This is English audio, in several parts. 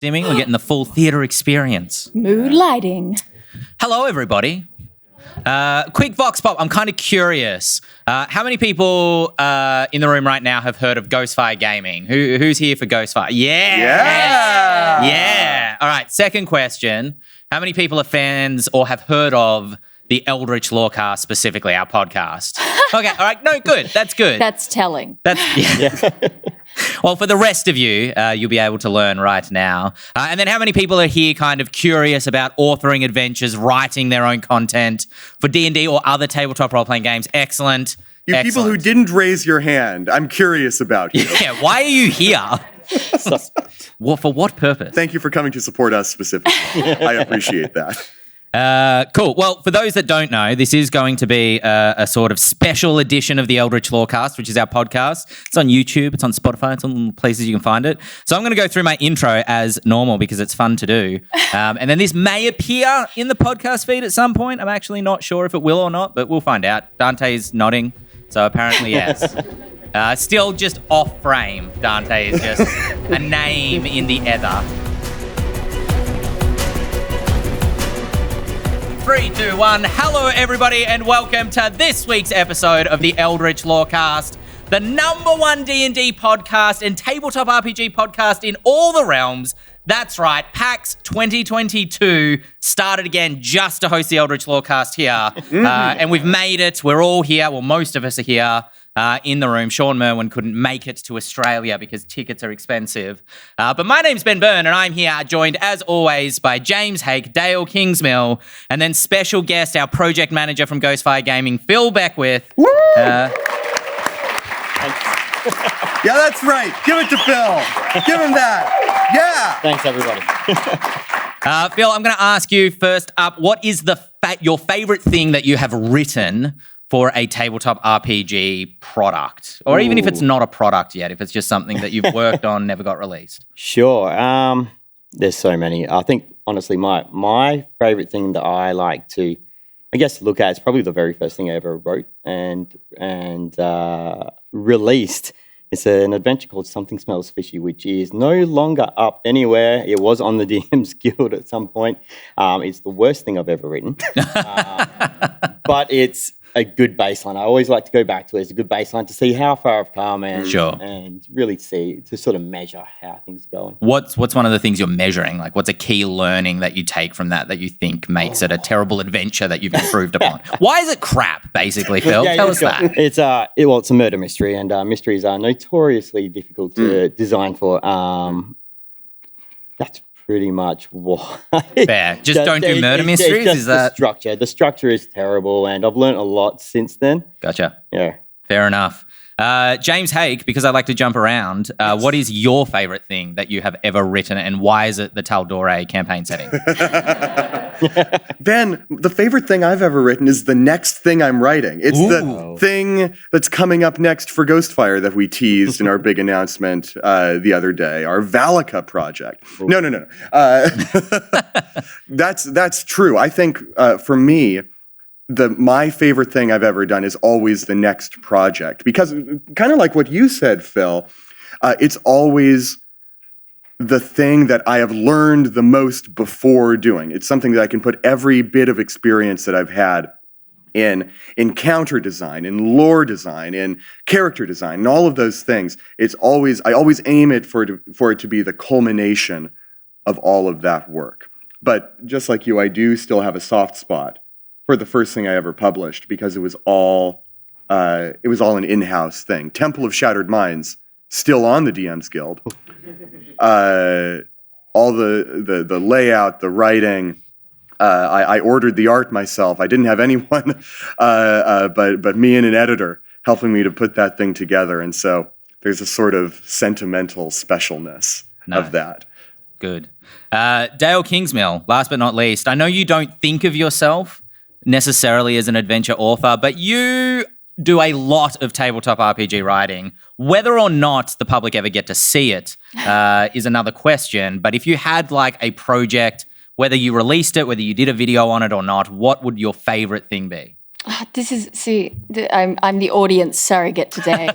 Dimming, we're getting the full theatre experience. Mood lighting. Hello, everybody. Quick vox pop. I'm kind of curious. How many people in the room right now have heard of Ghostfire Gaming? Who's here for Ghostfire? Yeah. All right. Second question. How many people are fans or have heard of the Eldritch Lorecast, specifically our podcast? Okay. All right. No, good. That's good. That's telling. Yeah. Well, for the rest of you, you'll be able to learn right now. And then how many people are here kind of curious about authoring adventures, writing their own content for D&D or other tabletop role-playing games? Excellent. You people who didn't raise your hand, I'm curious about you. Yeah, why are you here? Well, for what purpose? Thank you for coming to support us specifically. I appreciate that. Cool. Well, for those that don't know, this is going to be a sort of special edition of the Eldritch Lorecast, which is our podcast. It's on YouTube, it's on Spotify, it's on places you can find it. So I'm going to go through my intro as normal because it's fun to do. And then this may appear in the podcast feed at some point. I'm actually not sure if it will or not, but we'll find out. Dante's nodding, so apparently yes. Still just off frame. Dante is just a name in the ether. 3, 2, 1. Hello, everybody, and welcome to this week's episode of the Eldritch Lorecast, the #1 D&D podcast and tabletop RPG podcast in all the realms. That's right, PAX 2022 started again just to host the Eldritch Lorecast here, and we've made it. We're all here. Well, most of us are here. In the room. Sean Merwin couldn't make it to Australia because tickets are expensive. But my name's Ben Byrne, and I'm here joined, as always, by James Hake, Dael Kingsmill, and then special guest, our project manager from Ghostfire Gaming, Phil Beckwith. Woo! Yeah, that's right. Give it to Phil. Give him that. Yeah. Thanks, everybody. Phil, I'm going to ask you first up, what is your favorite thing that you have written for a tabletop RPG product? Or even if it's not a product yet, if it's just something that you've worked on, never got released. Sure. There's so many. I think, honestly, my favorite thing that I like to, I guess, look at is probably the very first thing I ever wrote and released. It's an adventure called Something Smells Fishy, which is no longer up anywhere. It was on the DM's Guild at some point. It's the worst thing I've ever written. But it's a good baseline. I always like to go back to it as a good baseline to see how far I've come and really see, to sort of measure how things are going. What's one of the things you're measuring? Like, what's a key learning that you take from that you think makes it a terrible adventure that you've improved upon? Why is it crap, basically, Phil? Tell us that. It's a murder mystery, and mysteries are notoriously difficult to design for. That's pretty much what. Fair. Just don't do murder mysteries? Is that the structure? The structure is terrible, and I've learned a lot since then. Gotcha. Yeah. Fair enough. James Hake, because I like to jump around, what is your favorite thing that you have ever written, and why is it the Taldore campaign setting? Ben, the favorite thing I've ever written is the next thing I'm writing. It's the thing that's coming up next for Ghostfire that we teased in our big announcement the other day, our Valaka project. Ooh. No. That's true. I think for me, my favorite thing I've ever done is always the next project, because kind of like what you said, Phil, it's always the thing that I have learned the most before doing. It's something that I can put every bit of experience that I've had in encounter design, in lore design, in character design, and all of those things. I always aim it for it to be the culmination of all of that work. But just like you, I do still have a soft spot for the first thing I ever published, because it was all an in-house thing. Temple of Shattered Minds, still on the DM's Guild. All the layout, the writing. I ordered the art myself. I didn't have anyone, but me and an editor helping me to put that thing together. And so there's a sort of sentimental specialness of that. Good. Dael Kingsmill, last but not least, I know you don't think of yourself necessarily as an adventure author, but you do a lot of tabletop RPG writing. Whether or not the public ever get to see it is another question. But if you had like a project, whether you released it, whether you did a video on it or not, what would your favorite thing be? I'm the audience surrogate today.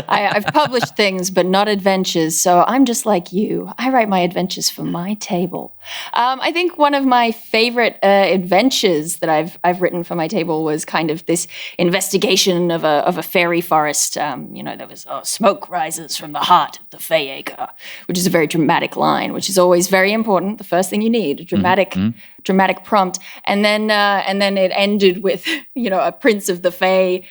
I've published things, but not adventures. So I'm just like you. I write my adventures for my table. I think one of my favorite adventures that I've written for my table was kind of this investigation of a fairy forest. There was smoke rises from the heart of the Fey Acre, which is a very dramatic line, which is always very important. The first thing you need, a dramatic prompt, and then it ended with a prince of the Fae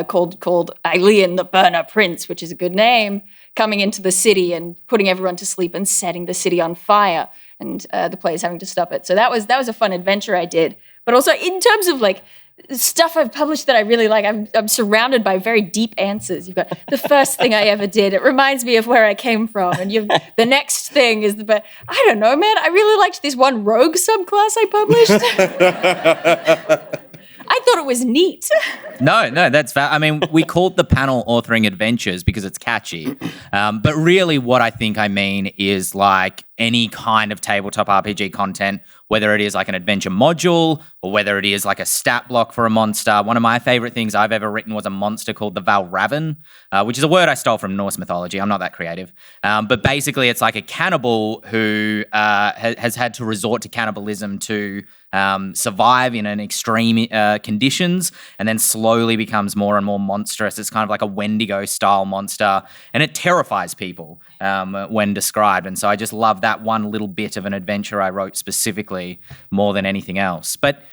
called Eileen the Burner Prince, which is a good name, coming into the city and putting everyone to sleep and setting the city on fire, and the players having to stop it. So that was a fun adventure I did. But also in terms of like stuff I've published that I really like, I'm surrounded by very deep answers. You've got the first thing I ever did. It reminds me of where I came from. And the next thing is but I don't know, man. I really liked this one rogue subclass I published. I thought it was neat. No, that's fair. I mean, we called the panel Authoring Adventures because it's catchy. But really what I think I mean is like any kind of tabletop RPG content, whether it is like an adventure module or whether it is like a stat block for a monster. One of my favorite things I've ever written was a monster called the Valravan, which is a word I stole from Norse mythology. I'm not that creative. But basically it's like a cannibal who has had to resort to cannibalism to survive in an extreme conditions, and then slowly becomes more and more monstrous. It's kind of like a Wendigo style monster, and it terrifies people when described. And so I just love that one little bit of an adventure I wrote specifically more than anything else. But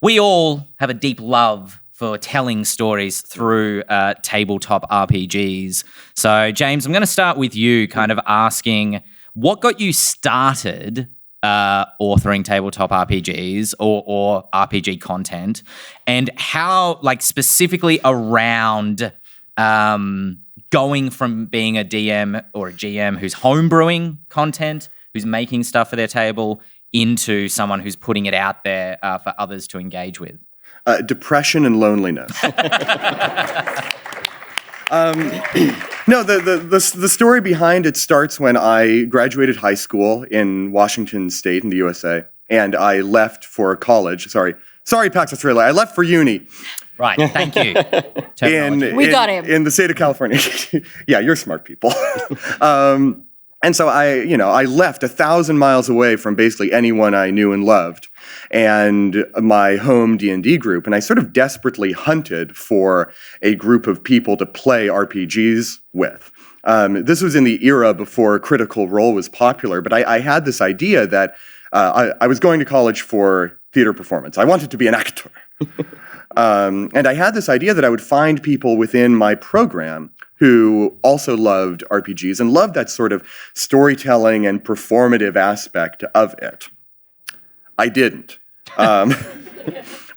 we all have a deep love for telling stories through tabletop RPGs. So James, I'm going to start with you, kind of asking what got you started authoring tabletop RPGs or RPG content, and how, like, specifically around going from being a DM or a GM who's homebrewing content, who's making stuff for their table, into someone who's putting it out there for others to engage with. Depression and loneliness. No, the story behind it starts when I graduated high school in Washington State in the USA, and I left for college. Sorry, PAX Aus. I left for uni. Right, thank you. We got him. In the state of California. Yeah, you're smart people. And so I left 1,000 miles away from basically anyone I knew and loved, and my home D&D group, and I sort of desperately hunted for a group of people to play RPGs with. This was in the era before Critical Role was popular, but I had this idea that I was going to college for theater performance. I wanted to be an actor. And I had this idea that I would find people within my program who also loved RPGs and loved that sort of storytelling and performative aspect of it. I didn't.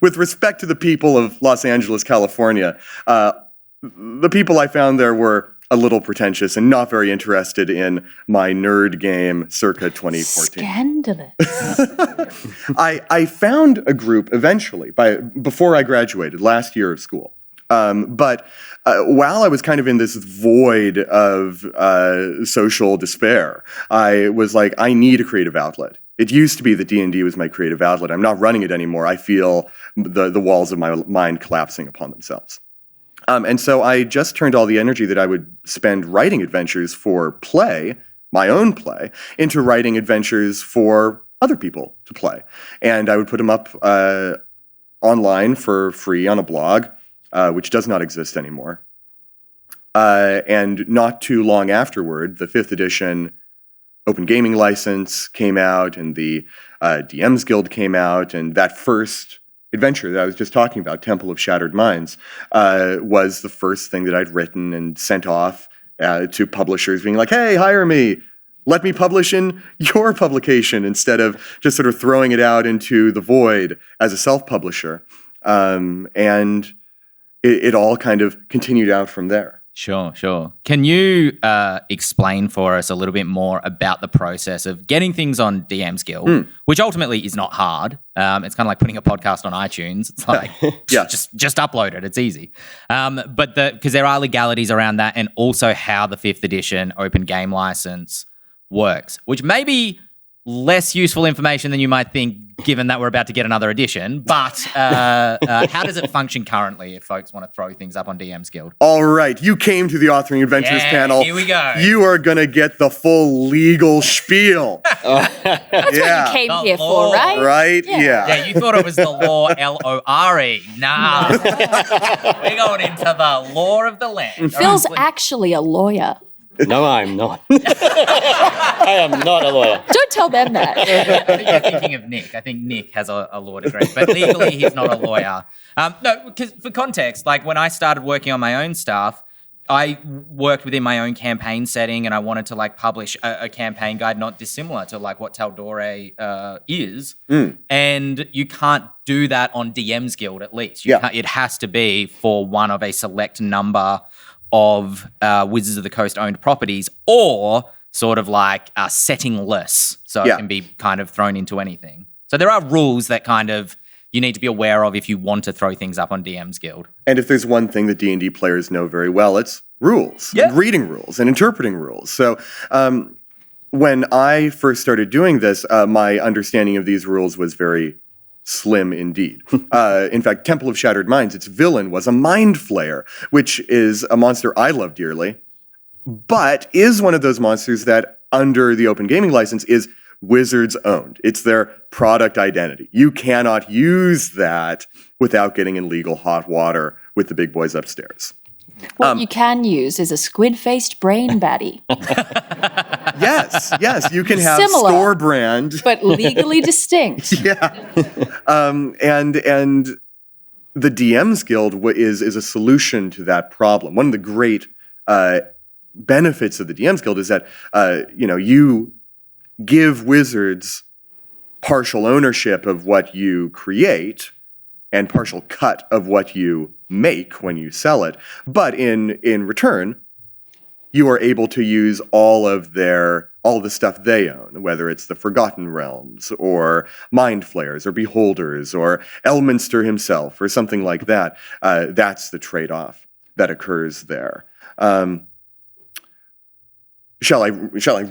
With respect to the people of Los Angeles, California, the people I found there were a little pretentious and not very interested in my nerd game circa 2014. Scandalous. I found a group eventually before I graduated last year of school. But while I was kind of in this void of social despair, I was like, I need a creative outlet. It used to be that D&D was my creative outlet. I'm not running it anymore. I feel the walls of my mind collapsing upon themselves. And so I just turned all the energy that I would spend writing adventures for play, my own play, into writing adventures for other people to play. And I would put them up online for free on a blog, which does not exist anymore. And not too long afterward, the 5th edition Open Gaming License came out, and the DM's Guild came out, and that first adventure that I was just talking about, Temple of Shattered Minds, was the first thing that I'd written and sent off to publishers, being like, hey, hire me. Let me publish in your publication, instead of just sort of throwing it out into the void as a self-publisher. And it all kind of continued out from there. Sure. Can you explain for us a little bit more about the process of getting things on DM's Guild, which ultimately is not hard. It's kind of like putting a podcast on iTunes. It's like, just upload it. It's easy. But because there are legalities around that, and also how the 5th edition open game license works, which maybe less useful information than you might think, given that we're about to get another edition. But how does it function currently if folks want to throw things up on DM's Guild? All right, you came to the Authoring Adventures panel. Here we go. You are going to get the full legal spiel. That's what you came The here law. for, right? Right? Yeah. Yeah, you thought it was the law, Lore. Nah. We're going into the law of the land. Phil's actually a lawyer. No, I'm not. I am not a lawyer. Don't tell them that. I think you're thinking of Nick. I think Nick has a law degree, but legally he's not a lawyer. No, because for context, like when I started working on my own stuff, I worked within my own campaign setting, and I wanted to like publish a campaign guide not dissimilar to like what Taldore is. And you can't do that on DM's Guild, at least. It has to be for one of a select number of Wizards of the Coast owned properties, or sort of like settingless, so it can be kind of thrown into anything. So there are rules that kind of you need to be aware of if you want to throw things up on DM's Guild. And if there's one thing that D&D players know very well, it's rules, and reading rules, and interpreting rules. So when I first started doing this, my understanding of these rules was very slim indeed. In fact, Temple of Shattered Minds, its villain was a mind flayer, which is a monster I love dearly, but is one of those monsters that, under the Open Gaming License, is Wizards owned. It's their product identity. You cannot use that without getting in legal hot water with the big boys upstairs. What you can use is a squid-faced brain baddie. Yes, you can have Similar, store brand, but legally distinct. and the DM's Guild is a solution to that problem. One of the great benefits of the DM's Guild is that you give wizards partial ownership of what you create and partial cut of what you make when you sell it, but in return, you are able to use all the stuff they own, whether it's the Forgotten Realms or Mind Flayers or Beholders or Elminster himself or something like that. That's the trade-off that occurs there. Shall I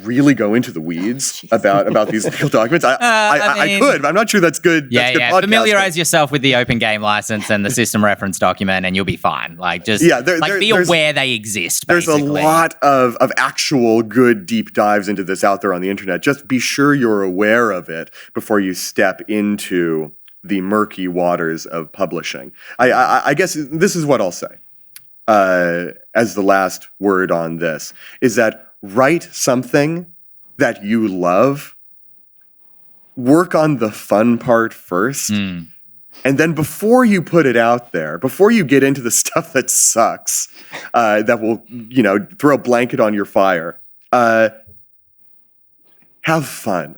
really go into the weeds about these legal documents? I could, but I'm not sure that's good. That's good podcasting. Familiarize yourself with the Open Game License and the system reference document, and you'll be fine. Like, just be aware they exist. Basically. There's a lot of actual good deep dives into this out there on the internet. Just be sure you're aware of it before you step into the murky waters of publishing. I guess this is what I'll say as the last word on this, is that write something that you love, work on the fun part first, and then before you put it out there, before you get into the stuff that sucks, that will, throw a blanket on your fire, have fun.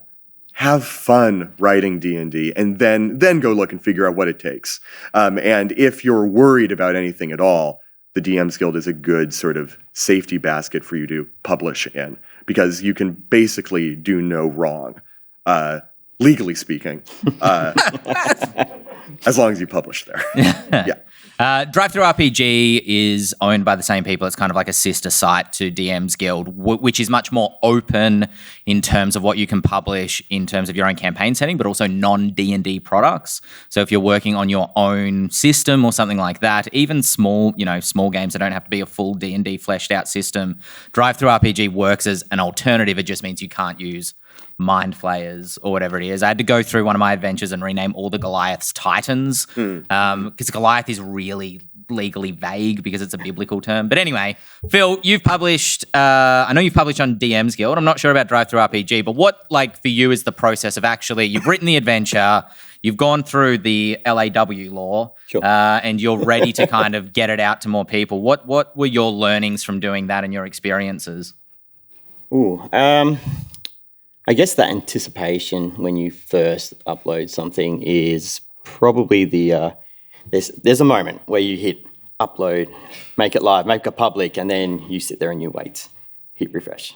Have fun writing D&D, and then go look and figure out what it takes. And if you're worried about anything at all, the DM's Guild is a good sort of safety basket for you to publish in, because you can basically do no wrong, legally speaking, as long as you publish there. Drive-Thru RPG is owned by the same people. It's kind of like a sister site to DM's Guild, which is much more open in terms of what you can publish in terms of your own campaign setting, but also non-D&D products. So if you're working on your own system or something like that, even small games that don't have to be a full D&D fleshed out system, Drive-Thru RPG works as an alternative. It just means you can't use Mind Flayers or whatever it is. I had to go through one of my adventures and rename all the Goliaths Titans, because Goliath is really legally vague because it's a biblical term. But anyway, Phil, you've published, I know you've published on DM's Guild. I'm not sure about Drive-Thru RPG, but what, for you is the process of actually, you've written the adventure, you've gone through the LAW law, sure, and you're ready to kind of get it out to more people. What were your learnings from doing that and your experiences? I guess that anticipation when you first upload something is probably there's a moment where you hit upload, make it live, make it public, and then you sit there and you wait, hit refresh.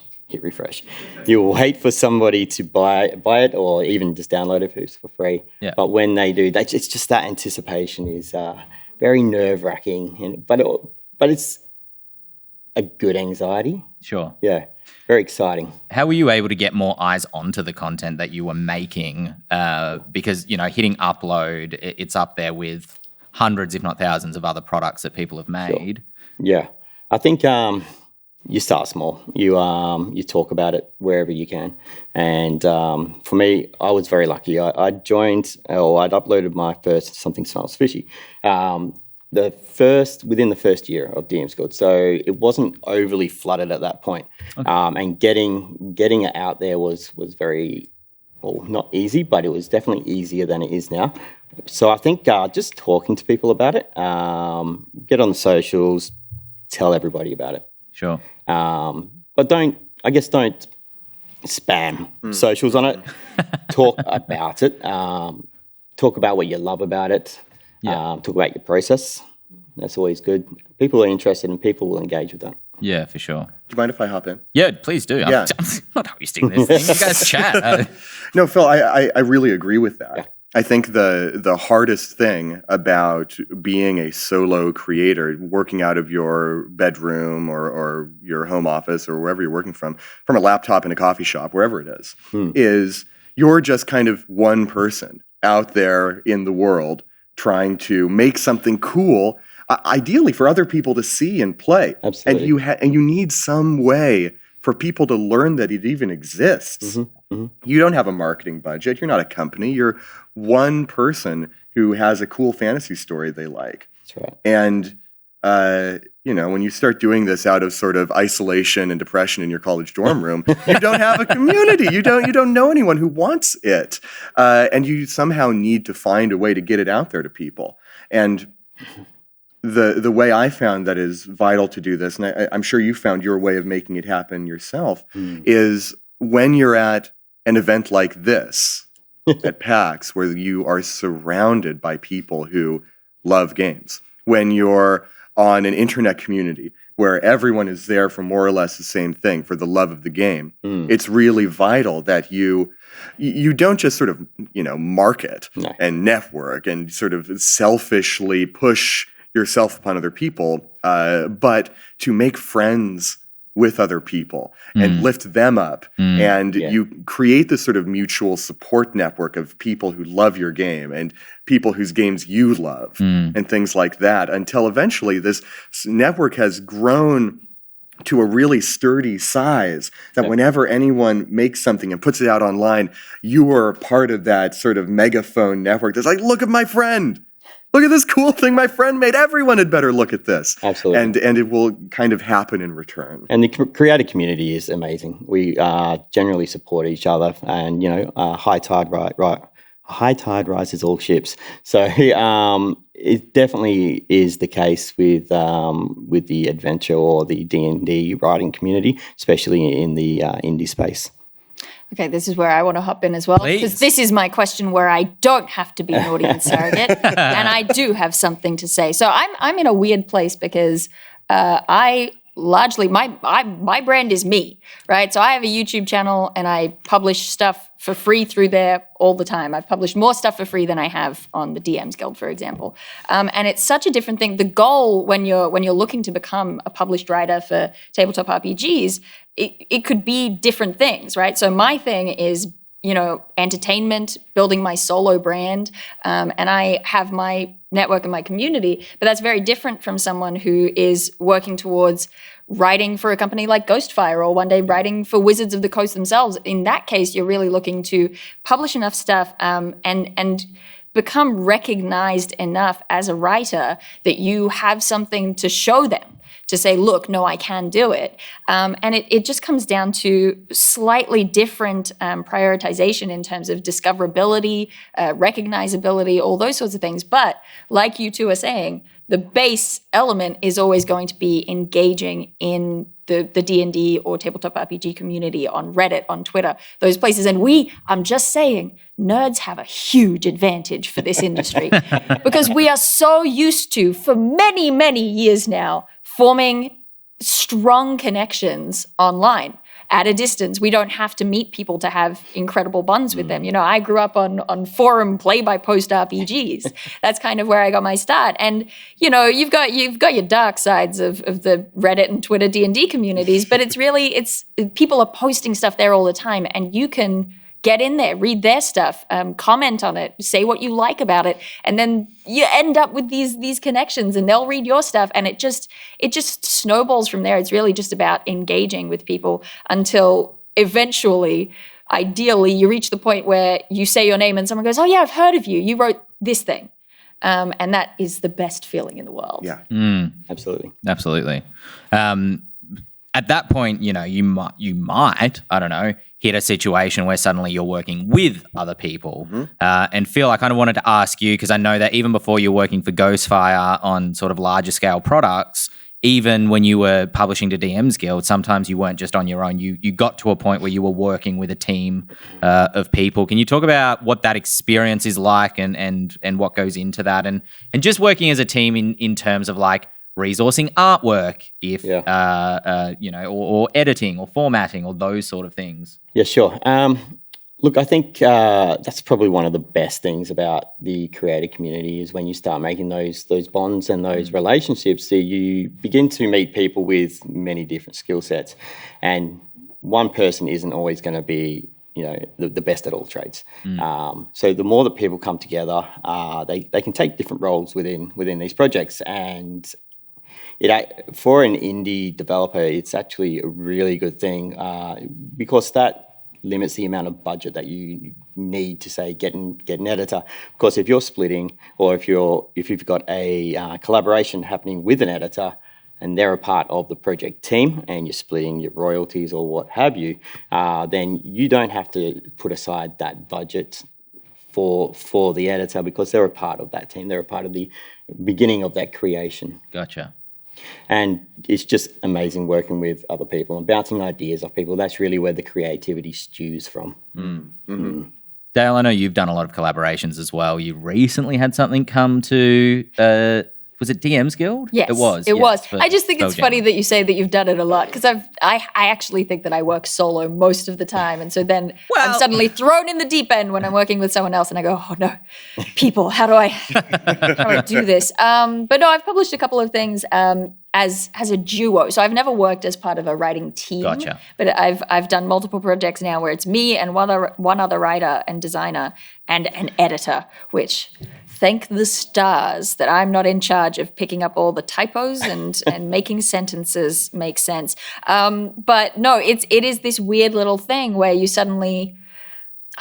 You wait for somebody to buy it or even just download it for free. Yeah. But when they do, it's just that anticipation is very nerve-wracking, but it's a good anxiety. Sure. Yeah. Very exciting. How were you able to get more eyes onto the content that you were making? Because, hitting upload, it's up there with hundreds, if not thousands, of other products that people have made. Sure. Yeah. I think you start small. You talk about it wherever you can. And for me, I was very lucky. I'd uploaded my first Something Smells Fishy. Within the first year of DM's Guild, so it wasn't overly flooded at that point. Okay. And getting it out there was very, not easy, but it was definitely easier than it is now. So I think just talking to people about it, get on the socials, tell everybody about it. Sure. But don't spam socials on it. Talk about it. Talk about what you love about it. Yeah. Talk about your process. That's always good. People are interested and people will engage with that. Yeah, for sure. Do you mind if I hop in? Yeah, please do. Yeah. I'm not hosting this thing. You guys chat. No, Phil, I really agree with that. Yeah. I think the hardest thing about being a solo creator, working out of your bedroom or your home office or wherever you're working from a laptop in a coffee shop, wherever it is you're just kind of one person out there in the world trying to make something cool, ideally for other people to see and play. Absolutely. And you need some way for people to learn that it even exists. Mm-hmm. Mm-hmm. You don't have a marketing budget. You're not a company. You're one person who has a cool fantasy story they like. That's right. And when you start doing this out of sort of isolation and depression in your college dorm room, you don't have a community. You don't know anyone who wants it, and you somehow need to find a way to get it out there to people. And the way I found that is vital to do this, and I'm sure you found your way of making it happen yourself, is when you're at an event like this at PAX, where you are surrounded by people who love games, when you're on an internet community where everyone is there for more or less the same thing, for the love of the game, it's really vital that you don't just sort of market and network and sort of selfishly push yourself upon other people, but to make friends with other people and lift them up. And you create this sort of mutual support network of people who love your game and people whose games you love and things like that, until eventually this network has grown to a really sturdy size that whenever anyone makes something and puts it out online, you are part of that sort of megaphone network that's like, look at my friend. Look at this cool thing my friend made. Everyone had better look at this. Absolutely. And it will kind of happen in return. And the creative community is amazing. We generally support each other, and high tide rises all ships. So it definitely is the case with the adventure or the D&D writing community, especially in the indie space. Okay, this is where I want to hop in as well, because this is my question where I don't have to be an audience surrogate, and I do have something to say. So I'm in a weird place because I largely my brand is me, right? So I have a YouTube channel and I publish stuff for free through there all the time. I've published more stuff for free than I have on the DM's Guild, for example. And it's such a different thing. The goal when you're looking to become a published writer for tabletop RPGs, it could be different things, right? So my thing is, entertainment, building my solo brand, and I have my network and my community, but that's very different from someone who is working towards writing for a company like Ghostfire or one day writing for Wizards of the Coast themselves. In that case, you're really looking to publish enough stuff and become recognized enough as a writer that you have something to show them, to say, look, no, I can do it. And it just comes down to slightly different prioritization in terms of discoverability, recognizability, all those sorts of things. But like you two are saying, the base element is always going to be engaging in the D&D or tabletop RPG community on Reddit, on Twitter, those places. And I'm just saying, nerds have a huge advantage for this industry because we are so used to, for many, many years now, forming strong connections online. at a distance. We don't have to meet people to have incredible bonds with them. You know, I grew up on forum play-by-post RPGs. That's kind of where I got my start. And, you know, you've got your dark sides of the Reddit and Twitter D&D communities, but it's people are posting stuff there all the time, and you can get in there, read their stuff, comment on it, say what you like about it, and then you end up with these connections, and they'll read your stuff, and it just snowballs from there. It's really just about engaging with people until eventually, ideally, you reach the point where you say your name and someone goes, "Oh yeah, I've heard of you. You wrote this thing," and that is the best feeling in the world. Yeah, Absolutely. At that point, you know, you might, I don't know, hit a situation where suddenly you're working with other people. And Phil, I kind of wanted to ask you, because I know that even before you're working for Ghostfire on sort of larger scale products, even when you were publishing to DM's Guild, sometimes you weren't just on your own. You got to a point where you were working with a team of people. Can you talk about what that experience is like and what goes into that, and just working as a team in terms of like resourcing artwork, if you know, or editing or formatting or those sort of things? Yeah, sure. Look, I think that's probably one of the best things about the creator community is when you start making those bonds and those relationships, that you begin to meet people with many different skill sets, and one person isn't always going to be, you know, the best at all trades. So the more that people come together, they can take different roles within these projects, and for an indie developer, it's actually a really good thing because that limits the amount of budget that you need to, say, get an editor. Because if you're splitting, or if you've got a collaboration happening with an editor, and they're a part of the project team, and you're splitting your royalties or what have you, then you don't have to put aside that budget for the editor, because they're a part of that team. They're a part of the beginning of that creation. Gotcha. And it's just amazing working with other people and bouncing ideas off people. That's really where the creativity stews from. Dael, I know you've done a lot of collaborations as well. You recently had something come to, was it DM's Guild? Yes, it was. It was. I just think it's funny that you say that you've done it a lot, because I actually think that I work solo most of the time, and so then I'm suddenly thrown in the deep end when I'm working with someone else, and I go, "Oh no, people, how do I do this?" But no, I've published a couple of things as a duo. So I've never worked as part of a writing team. Gotcha. But I've done multiple projects now where it's me and one other writer and designer and an editor, which, thank the stars that I'm not in charge of picking up all the typos and making sentences make sense. But no, it is this weird little thing where you suddenly,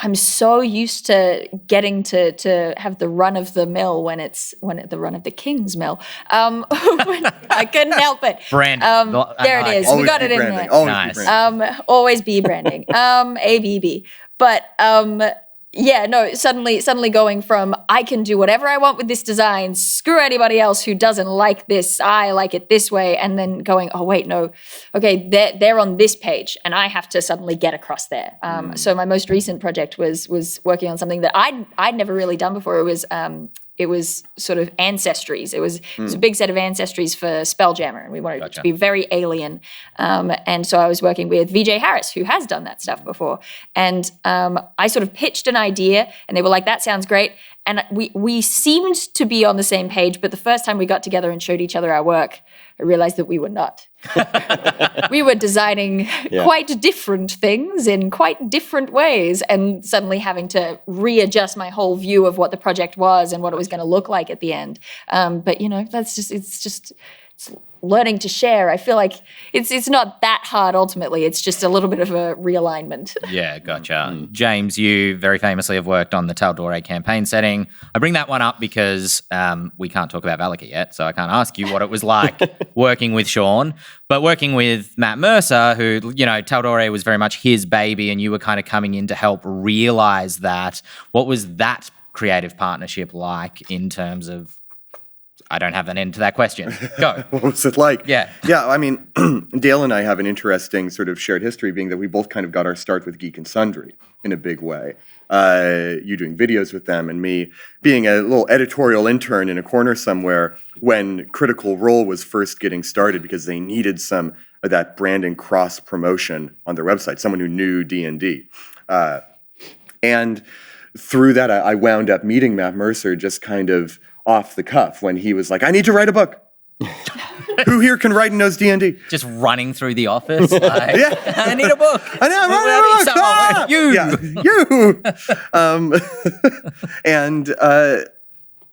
I'm so used to getting to have the run of the mill when the run of the king's mill. I couldn't help it. Brand. There it is. Always we got it in branding. there. Always be branding. Always be branding. ABB. But yeah, no, suddenly going from I can do whatever I want with this design, screw anybody else who doesn't like this, I like it this way, and then going, oh wait, no, okay, they're on this page, and I have to suddenly get across there. So my most recent project was working on something that I'd never really done before. It was sort of ancestries. It was a big set of ancestries for Spelljammer, and we wanted it to be very alien. And so I was working with VJ Harris, who has done that stuff before. And I sort of pitched an idea, and they were like, that sounds great. And we seemed to be on the same page, but the first time we got together and showed each other our work, I realized that we were not. We were designing quite different things in quite different ways, and suddenly having to readjust my whole view of what the project was and what it was going to look like at the end. But you know, it's learning to share. I feel like it's not that hard ultimately. It's just a little bit of a realignment. Yeah, gotcha. James, you very famously have worked on the Taldore campaign setting. I bring that one up because we can't talk about Valaki yet, so I can't ask you what it was like working with Sean. But working with Matt Mercer, who, you know, Taldore was very much his baby, and you were kind of coming in to help realize that. What was that creative partnership like in terms of, I don't have an end to that question. Go. What was it like? Yeah. Yeah, I mean, Dael and I have an interesting sort of shared history, being that we both kind of got our start with Geek and Sundry in a big way. You doing videos with them, and me being a little editorial intern in a corner somewhere when Critical Role was first getting started, because they needed some that branding cross promotion on their website, someone who knew D&D. And through that, I wound up meeting Matt Mercer just kind of off the cuff when he was like, I need to write a book. Who here can write and knows D&D? Just running through the office. Like, Yeah. I need a book. I know, I'm writing a book. You. And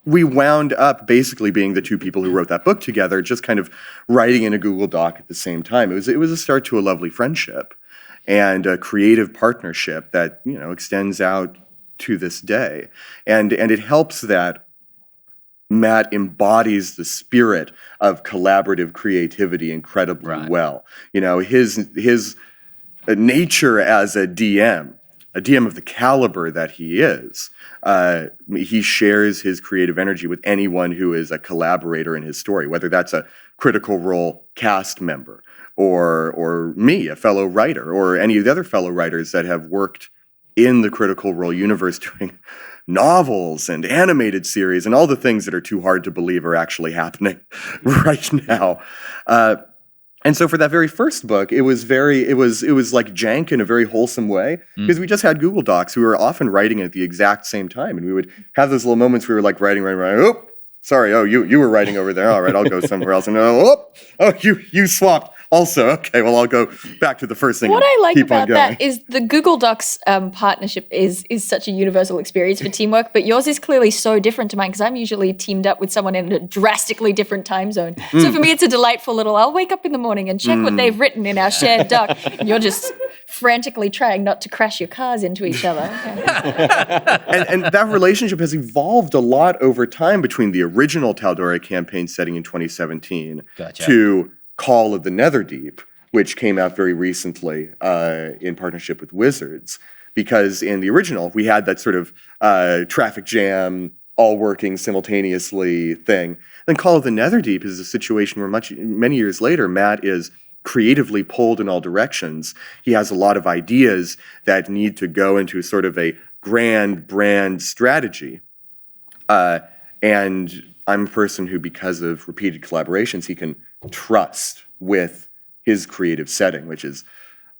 we wound up basically being the two people who wrote that book together, just kind of writing in a Google Doc at the same time. It was a start to a lovely friendship and a creative partnership that, you know, extends out to this day. And it helps that Matt embodies the spirit of collaborative creativity incredibly well. You know, his nature as a DM of the caliber that he is, he shares his creative energy with anyone who is a collaborator in his story, whether that's a Critical Role cast member or me, a fellow writer, or any of the other fellow writers that have worked in the Critical Role universe doing novels and animated series and all the things that are too hard to believe are actually happening right now. And so for that very first book, it was like jank in a very wholesome way because we just had Google Docs. We were often writing at the exact same time, and we would have those little moments where we were like writing. Oh, sorry. Oh, you were writing over there. All right, I'll go somewhere else. And you swapped. Also, okay, well, I'll go back to the first thing. What I like about that is the Google Docs partnership is such a universal experience for teamwork, but yours is clearly so different to mine because I'm usually teamed up with someone in a drastically different time zone. So for me, it's a delightful little, I'll wake up in the morning and check what they've written in our shared doc, and you're just frantically trying not to crash your cars into each other. and that relationship has evolved a lot over time between the original Tal'Dorei campaign setting in 2017 to Call of the Netherdeep, which came out very recently in partnership with Wizards. Because in the original, we had that sort of traffic jam, all working simultaneously thing. Then Call of the Netherdeep is a situation where many years later, Matt is creatively pulled in all directions. He has a lot of ideas that need to go into sort of a grand brand strategy. And I'm a person who, because of repeated collaborations, he can trust with his creative setting, which is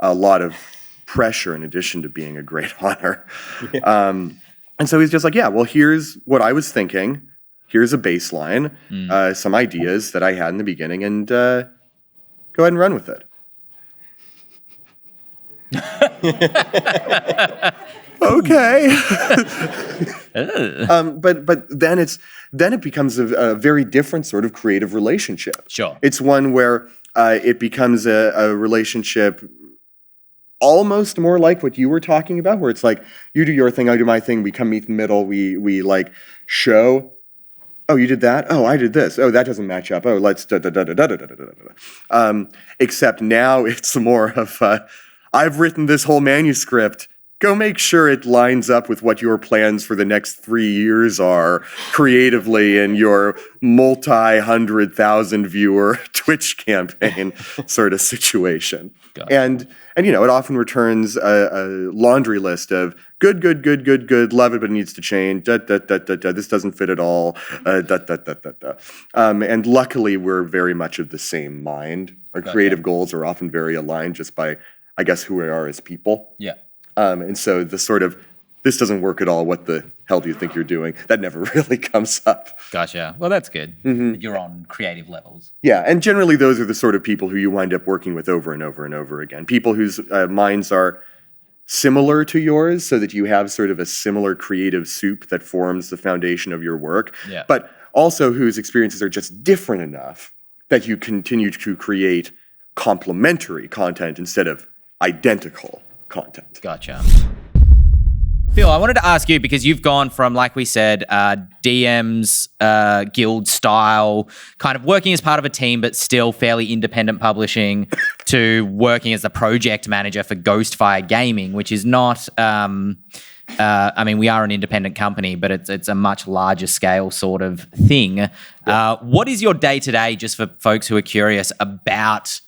a lot of pressure in addition to being a great honor. And so he's just like, yeah, well, here's what I was thinking. Here's a baseline, some ideas that I had in the beginning, and go ahead and run with it. Okay. But then it becomes a very different sort of creative relationship. Sure. It's one where it becomes a relationship almost more like what you were talking about, where it's like you do your thing, I do my thing, we come meet in the middle, we like show, oh, you did that? Oh, I did this. Oh, that doesn't match up. Oh, let's except now it's more of I've written this whole manuscript. Go make sure it lines up with what your plans for the next 3 years are creatively in your multi-100,000 viewer Twitch campaign sort of situation. And you know, it often returns a laundry list of good, love it, but it needs to change. This doesn't fit at all. And luckily, we're very much of the same mind. Our creative goals are often very aligned just by, I guess, who we are as people. Yeah. And so the sort of, this doesn't work at all, what the hell do you think you're doing? That never really comes up. Gotcha. Well, that's good. You're on creative levels. Yeah, and generally those are the sort of people who you wind up working with over and over and over again. People whose minds are similar to yours so that you have sort of a similar creative soup that forms the foundation of your work, but also whose experiences are just different enough that you continue to create complementary content instead of identical content. Gotcha. Phil, I wanted to ask you, because you've gone from, like we said, DM's guild style, kind of working as part of a team but still fairly independent publishing, to working as the project manager for Ghostfire Gaming, which is not, I mean, we are an independent company, but it's a much larger scale sort of thing. What is your day-to-day, just for folks who are curious about,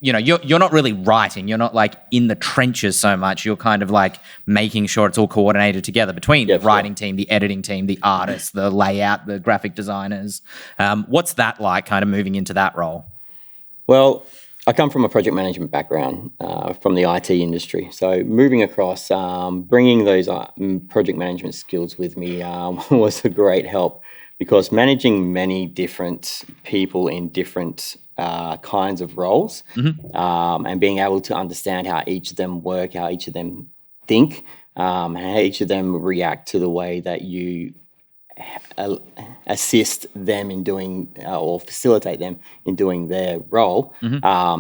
you know, you're not really writing. You're not like in the trenches so much. You're kind of like making sure it's all coordinated together between the writing team, the editing team, the artists, the layout, the graphic designers. What's that like, kind of moving into that role? Well, I come from a project management background from the IT industry. So moving across, bringing those project management skills with me was a great help, because managing many different people in different kinds of roles and being able to understand how each of them work, how each of them think, and how each of them react to the way that you assist them in doing or facilitate them in doing their role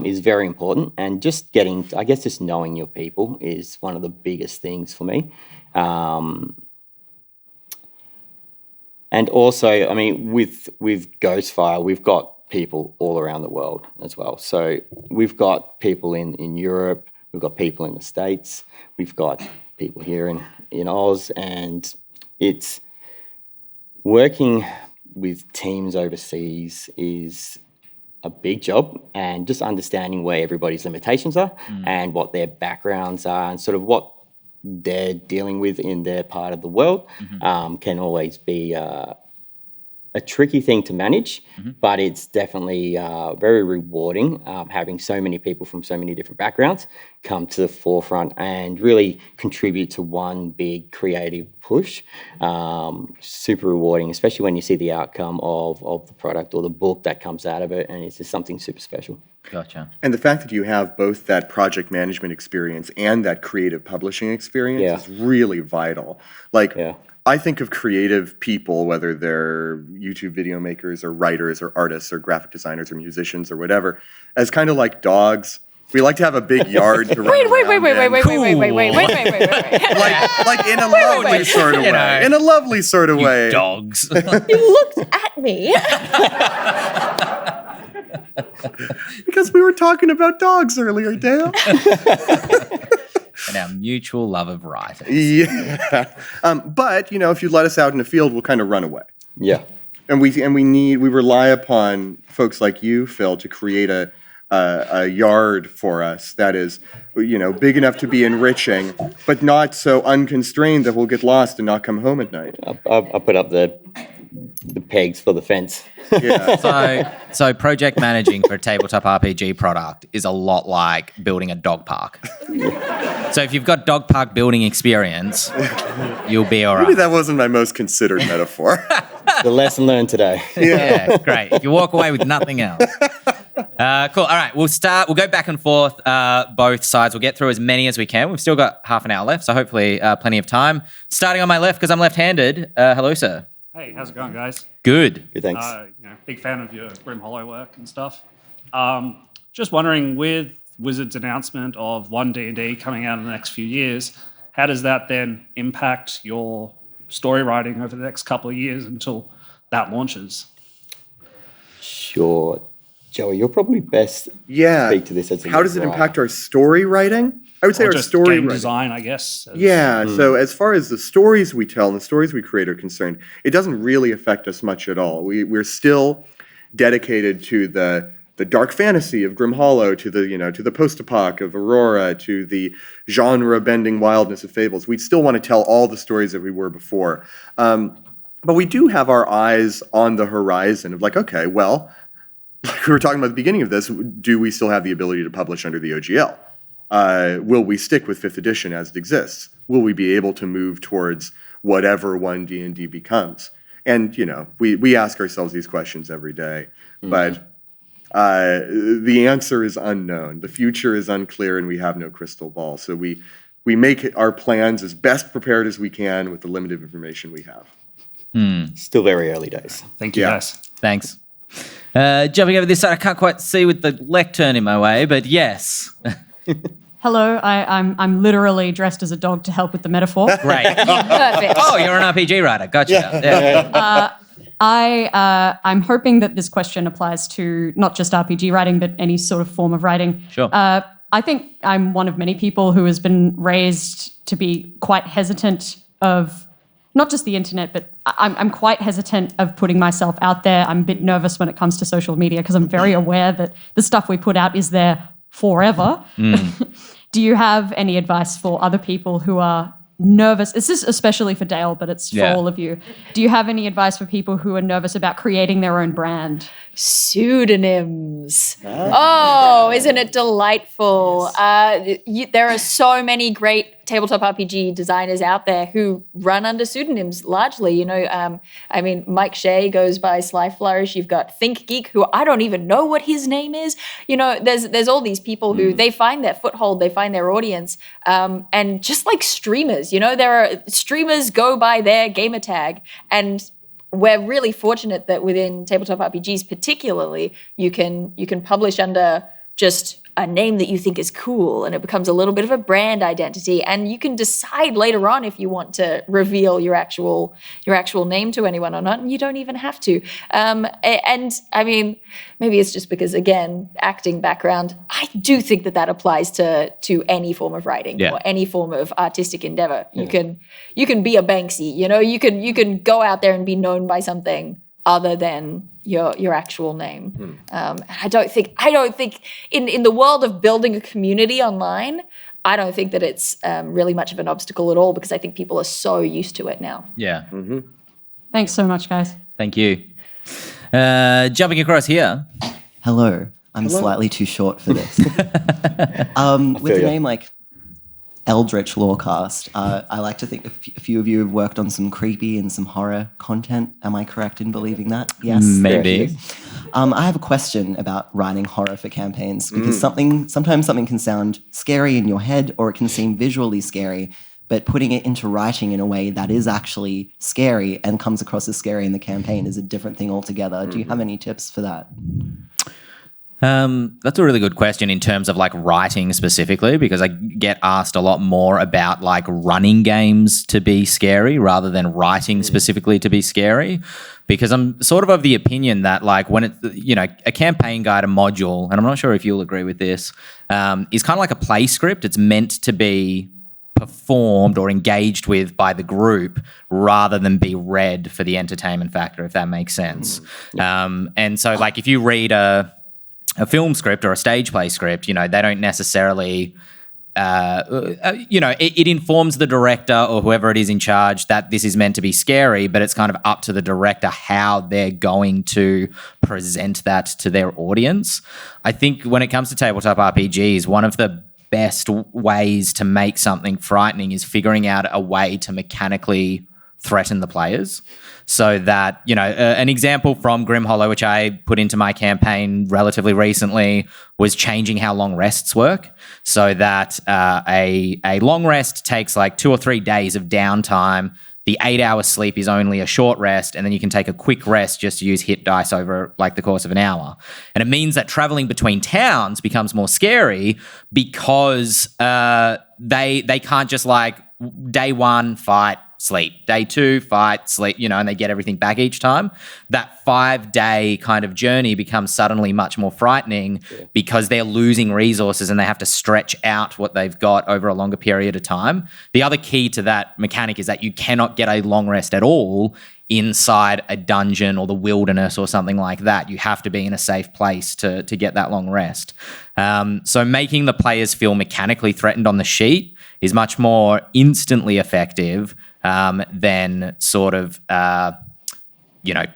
is very important. And just just knowing your people is one of the biggest things for me. And also, I mean, with Ghostfire, we've got people all around the world as well. So we've got people in Europe, we've got people in the States, we've got people here in Oz, and it's working with teams overseas is a big job, and just understanding where everybody's limitations are and what their backgrounds are and sort of what they're dealing with in their part of the world can always be a tricky thing to manage, but it's definitely very rewarding having so many people from so many different backgrounds come to the forefront and really contribute to one big creative push. Super rewarding, especially when you see the outcome of the product or the book that comes out of it, and it's just something super special. Gotcha. And the fact that you have both that project management experience and that creative publishing experience is really vital. I think of creative people, whether they're YouTube video makers or writers or artists or graphic designers or musicians or whatever, as kind of like dogs. We like to have a big yard to run Wait. Like in a lovely sort of way. In a lovely sort of way. Dogs. You looked at me. Because we were talking about dogs earlier, Dael. And our mutual love of writing. Yeah. But, if you let us out in the field, we'll kind of run away. Yeah. And we rely upon folks like you, Phil, to create a yard for us that is, big enough to be enriching, but not so unconstrained that we'll get lost and not come home at night. I put up the pegs for the fence. Yeah. So project managing for a tabletop RPG product is a lot like building a dog park. So if you've got dog park building experience, you'll be all right. Maybe that wasn't my most considered metaphor. The lesson learned today. Yeah, great. If you walk away with nothing else. Cool. All right, we'll go back and forth, both sides. We'll get through as many as we can. We've still got half an hour left, so hopefully plenty of time. Starting on my left, because I'm left-handed. Hello, sir. Hey, how's it going, guys? Good. Good, thanks. Big fan of your Grim Hollow work and stuff. Just wondering, with Wizards' announcement of One D&D coming out in the next few years, how does that then impact your story writing over the next couple of years until that launches? Sure. Joey, you're probably best to speak to this. How does it impact our story writing? I would say our story game writing. design, I guess. So as far as the stories we tell and the stories we create are concerned, it doesn't really affect us much at all. We're still dedicated to the dark fantasy of Grim Hollow, to the post-apoc of Aurora, to the genre-bending wildness of Fables. We still want to tell all the stories that we were before. But we do have our eyes on the horizon of like we were talking about at the beginning of this, do we still have the ability to publish under the OGL? Will we stick with 5th edition as it exists? Will we be able to move towards whatever One D&D becomes? And, we ask ourselves these questions every day, but the answer is unknown. The future is unclear, and we have no crystal ball. So we make our plans as best prepared as we can with the limited information we have. Still very early days. Thank you, guys. Thanks. Jumping over this side, I can't quite see with the lectern in my way, but yes. Hello, I'm literally dressed as a dog to help with the metaphor. Great. Perfect. Oh, you're an RPG writer. Gotcha. Yeah. I'm hoping that this question applies to not just RPG writing, but any sort of form of writing. Sure. I think I'm one of many people who has been raised to be quite hesitant of not just the internet, but I'm quite hesitant of putting myself out there. I'm a bit nervous when it comes to social media because I'm very aware that the stuff we put out is there forever. Do you have any advice for other people who are nervous? This is especially for Dael, but it's for all of you. Do you have any advice for people who are nervous about creating their own brand? Pseudonyms. Oh, isn't it delightful? There are so many great tabletop RPG designers out there who run under pseudonyms largely. Mike Shea goes by Sly Flourish. You've got Think Geek, who I don't even know what his name is. There's all these people who they find their foothold, they find their audience. And just like streamers, there are streamers go by their gamer tag, and we're really fortunate that within tabletop RPGs particularly, you can publish under just a name that you think is cool, and it becomes a little bit of a brand identity, and you can decide later on if you want to reveal your actual name to anyone or not, and you don't even have to. Maybe it's just because, again, acting background, I do think that applies to any form of writing or any form of artistic endeavor. You can be a Banksy, you can go out there and be known by something other than your actual name. I don't think in the world of building a community online, I don't think that it's really much of an obstacle at all, because I think people are so used to it now. Yeah. Mm-hmm. Thanks so much, guys. Thank you. Jumping across here. Hello. I'm slightly too short for this. With a name like Eldritch Lorecast, I like to think a few of you have worked on some creepy and some horror content. Am I correct in believing that? Yes. Maybe. I have a question about writing horror for campaigns, because sometimes something can sound scary in your head, or it can seem visually scary, but putting it into writing in a way that is actually scary and comes across as scary in the campaign is a different thing altogether. Do you have any tips for that? That's a really good question in terms of like writing specifically, because I get asked a lot more about like running games to be scary rather than writing specifically to be scary, because I'm sort of the opinion that like when it's, a campaign guide, a module, and I'm not sure if you'll agree with this, is kind of like a play script. It's meant to be performed or engaged with by the group rather than be read for the entertainment factor, if that makes sense. And so like if you read a film script or a stage play script, they don't necessarily, it informs the director or whoever it is in charge that this is meant to be scary, but it's kind of up to the director how they're going to present that to their audience. I think when it comes to tabletop RPGs, one of the best ways to make something frightening is figuring out a way to mechanically threaten the players. So that, an example from Grim Hollow, which I put into my campaign relatively recently, was changing how long rests work, so that a long rest takes like 2 or 3 days of downtime. The 8-hour sleep is only a short rest, and then you can take a quick rest just to use hit dice over like the course of an hour. And it means that traveling between towns becomes more scary, because they can't just like day 1 fight, sleep, day 2 fight, sleep, and they get everything back each time. That 5-day kind of journey becomes suddenly much more frightening, because they're losing resources and they have to stretch out what they've got over a longer period of time. The other key to that mechanic is that you cannot get a long rest at all inside a dungeon or the wilderness or something like that. You have to be in a safe place to get that long rest. So making the players feel mechanically threatened on the sheet is much more instantly effective than sort of,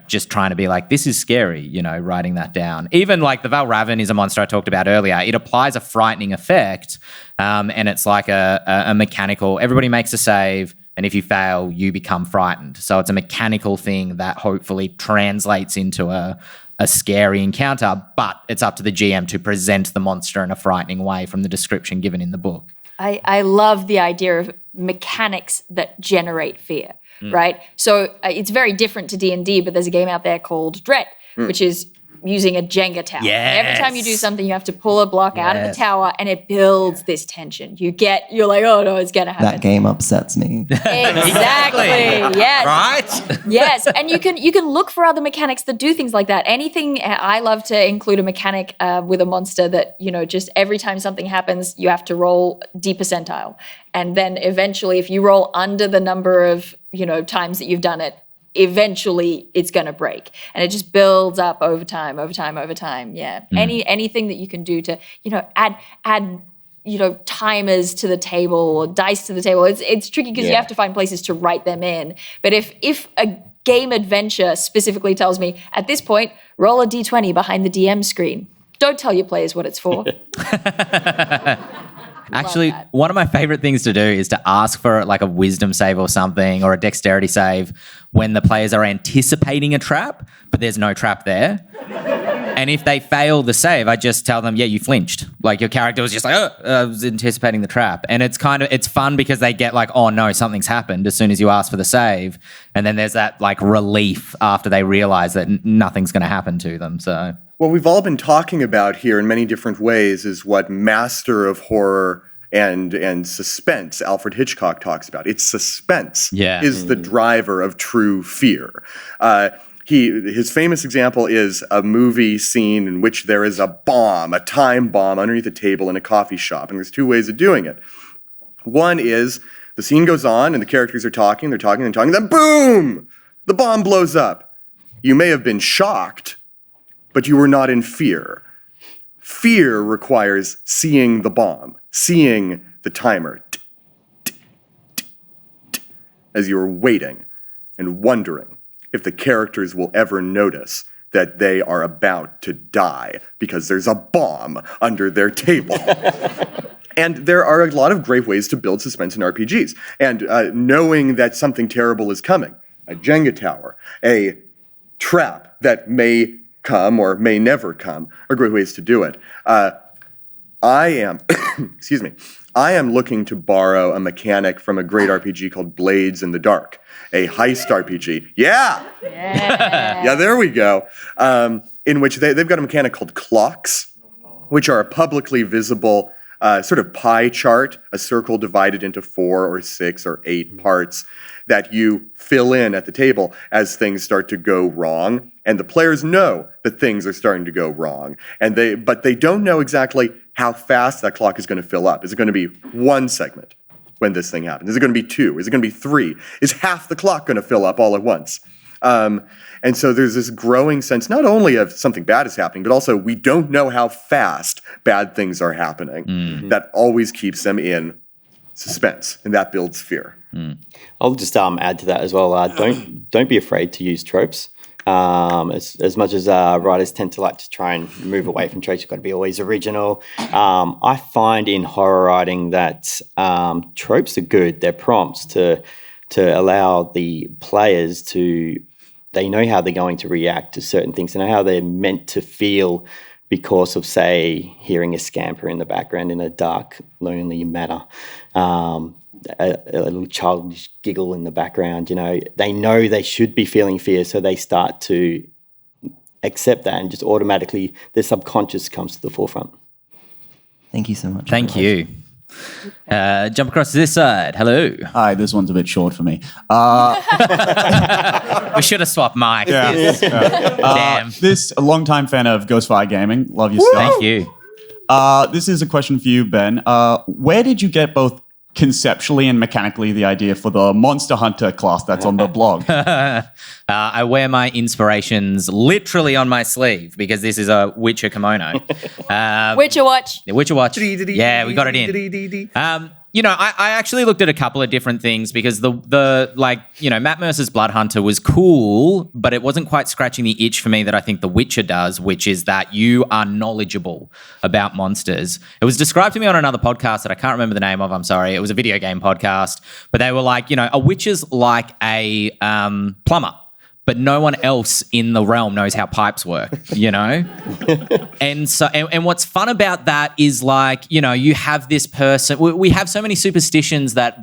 just trying to be like, this is scary, writing that down. Even like the Valravan is a monster I talked about earlier. It applies a frightening effect, and it's like a mechanical, everybody makes a save, and if you fail, you become frightened. So it's a mechanical thing that hopefully translates into a scary encounter, but it's up to the GM to present the monster in a frightening way from the description given in the book. I love the idea of mechanics that generate fear, right? So it's very different to D&D, but there's a game out there called Dread, which is using a Jenga tower. Yes. Every time you do something, you have to pull a block out of the tower, and it builds this tension. You're like, oh no, it's gonna happen. That game upsets me. Exactly. Yes. Right? Yes. And you can look for other mechanics that do things like that. Anything, I love to include a mechanic with a monster that, just every time something happens, you have to roll D percentile. And then eventually, if you roll under the number of, times that you've done it, eventually it's going to break, and it just builds up over time. Yeah. Anything that you can do to, add, timers to the table or dice to the table. It's tricky because you have to find places to write them in. But if a game adventure specifically tells me, at this point, roll a d20 behind the DM screen, don't tell your players what it's for. Actually, one of my favorite things to do is to ask for like a wisdom save or something, or a dexterity save when the players are anticipating a trap, but there's no trap there. And if they fail the save, I just tell them, yeah, you flinched. Like your character was just like, oh, I was anticipating the trap. And it's fun because they get like, oh no, something's happened as soon as you ask for the save. And then there's that like relief after they realize that nothing's going to happen to them. So what we've all been talking about here in many different ways is what master of horror and suspense Alfred Hitchcock talks about. It's suspense is the driver of true fear. His famous example is a movie scene in which there is a bomb, a time bomb, underneath a table in a coffee shop. And there's two ways of doing it. One is the scene goes on and the characters are talking, then boom! The bomb blows up. You may have been shocked, but you were not in fear. Fear requires seeing the bomb, seeing the timer, as you're waiting and wondering if the characters will ever notice that they are about to die because there's a bomb under their table. And there are a lot of great ways to build suspense in RPGs. And knowing that something terrible is coming, a Jenga tower, a trap that may come or may never come, are great ways to do it. I am, I am looking to borrow a mechanic from a great RPG called Blades in the Dark, a heist RPG. Yeah, there we go. In which they've got a mechanic called clocks, which are a publicly visible sort of pie chart, a circle divided into 4 or 6 or 8 parts that you fill in at the table as things start to go wrong. And the players know that things are starting to go wrong. But they don't know exactly how fast that clock is going to fill up. Is it going to be 1 segment when this thing happens? Is it going to be 2? Is it going to be 3? Is half the clock going to fill up all at once? And so there's this growing sense not only of something bad is happening, but also we don't know how fast bad things are happening. Mm-hmm. That always keeps them in suspense, and that builds fear. I'll just add to that as well. Don't be afraid to use tropes. As much as writers tend to like to try and move away from tropes, you've got to be always original. I find in horror writing that tropes are good. They're prompts to allow the players they know how they're going to react to certain things. They know how they're meant to feel because of, say, hearing a scamper in the background in a dark, lonely manner. A little childish giggle in the background, they know they should be feeling fear, so they start to accept that and just automatically their subconscious comes to the forefront. Thank you so much. Thank you. Jump across to this side. Hello. Hi, this one's a bit short for me. We should have swapped mics. Yeah. Damn. A longtime fan of Ghostfire Gaming. Love your stuff. Thank you. This is a question for you, Ben. Where did you get both conceptually and mechanically the idea for the Monster Hunter class that's on the blog? I wear my inspirations literally on my sleeve because this is a Witcher kimono. Witcher watch. The Witcher watch. Yeah, we got it in. I actually looked at a couple of different things because Matt Mercer's Blood Hunter was cool, but it wasn't quite scratching the itch for me that I think The Witcher does, which is that you are knowledgeable about monsters. It was described to me on another podcast that I can't remember the name of, I'm sorry. It was a video game podcast, but they were like, a witcher's like a plumber, but no one else in the realm knows how pipes work, And so, and what's fun about that is you have this person. We have so many superstitions that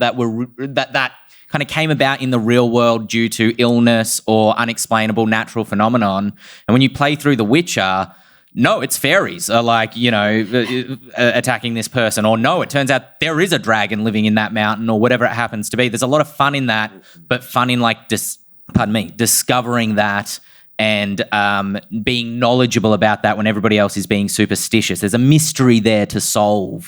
kind of came about in the real world due to illness or unexplainable natural phenomenon. And when you play through The Witcher, no, it's fairies are attacking this person, or no, it turns out there is a dragon living in that mountain, or whatever it happens to be. There's a lot of fun in that, but fun in discovering that and being knowledgeable about that when everybody else is being superstitious. There's a mystery there to solve,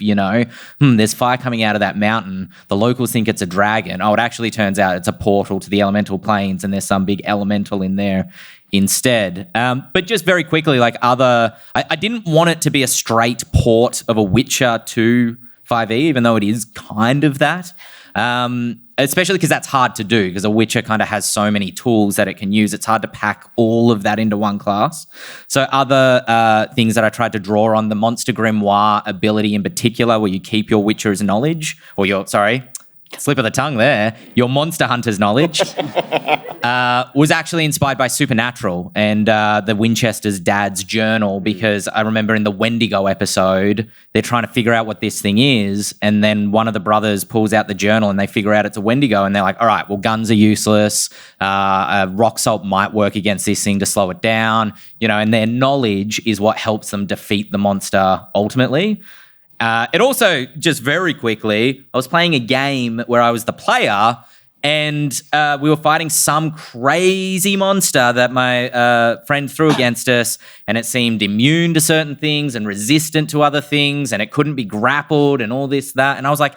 There's fire coming out of that mountain. The locals think it's a dragon. Oh, it actually turns out it's a portal to the elemental planes and there's some big elemental in there instead. But just very quickly, I didn't want it to be a straight port of a Witcher to 5e, even though it is kind of that. Especially because that's hard to do, because a Witcher kind of has so many tools that it can use. It's hard to pack all of that into one class. So other things that I tried to draw on, the Monster Grimoire ability in particular, where you keep your Witcher's knowledge, or slip of the tongue there, your Monster Hunter's knowledge, was actually inspired by Supernatural and the Winchester's dad's journal, because I remember in the Wendigo episode, they're trying to figure out what this thing is, and then one of the brothers pulls out the journal and they figure out it's a Wendigo, and they're like, all right, well, guns are useless, rock salt might work against this thing to slow it down, and their knowledge is what helps them defeat the monster ultimately. It also, just very quickly, I was playing a game where I was the player, and we were fighting some crazy monster that my friend threw against us, and it seemed immune to certain things and resistant to other things, and it couldn't be grappled and all this, that. And I was like,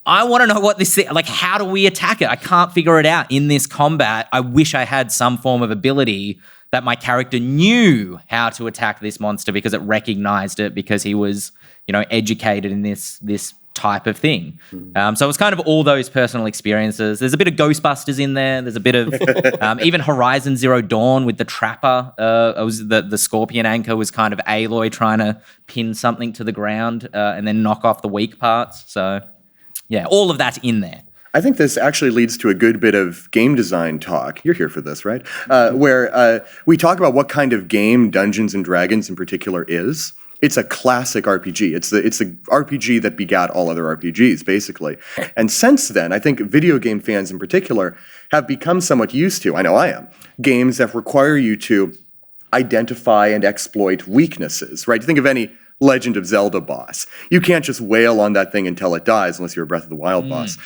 I want to know what this thing, like, how do we attack it? I can't figure it out in this combat. I wish I had some form of ability that my character knew how to attack this monster because it recognized it, because he was, educated in this type of thing. So it was kind of all those personal experiences. There's a bit of Ghostbusters in there. There's a bit of even Horizon Zero Dawn with the Trapper. It was the Scorpion anchor was kind of Aloy trying to pin something to the ground and then knock off the weak parts. So yeah, all of that's in there. I think this actually leads to a good bit of game design talk. You're here for this, right? Where we talk about what kind of game Dungeons & Dragons in particular is. It's a classic RPG. It's the RPG that begat all other RPGs, basically. And since then, I think video game fans in particular have become somewhat used to, I know I am, games that require you to identify and exploit weaknesses, right? Think of any Legend of Zelda boss. You can't just wail on that thing until it dies, unless you're a Breath of the Wild boss.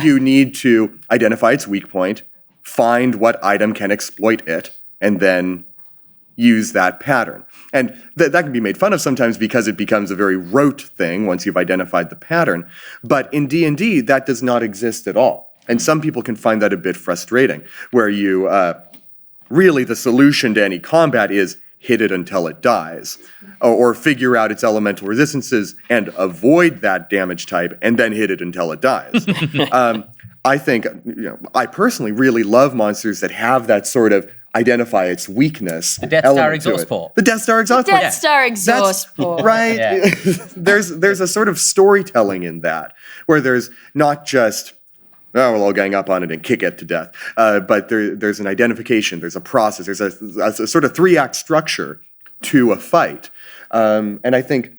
You need to identify its weak point, find what item can exploit it, and then use that pattern. And that can be made fun of sometimes because it becomes a very rote thing once you've identified the pattern. But in D&D, that does not exist at all. And some people can find that a bit frustrating, where you really the solution to any combat is hit it until it dies, or figure out its elemental resistances and avoid that damage type and then hit it until it dies. I think, I personally really love monsters that have that sort of identify its weakness. The Death Star Exhaust Port. The Death Star Exhaust Port. Death Star Exhaust Port. Right. Yeah. There's a sort of storytelling in that, where there's not just, we'll all gang up on it and kick it to death. But there's an identification, there's a process, there's a sort of 3-act structure to a fight. And I think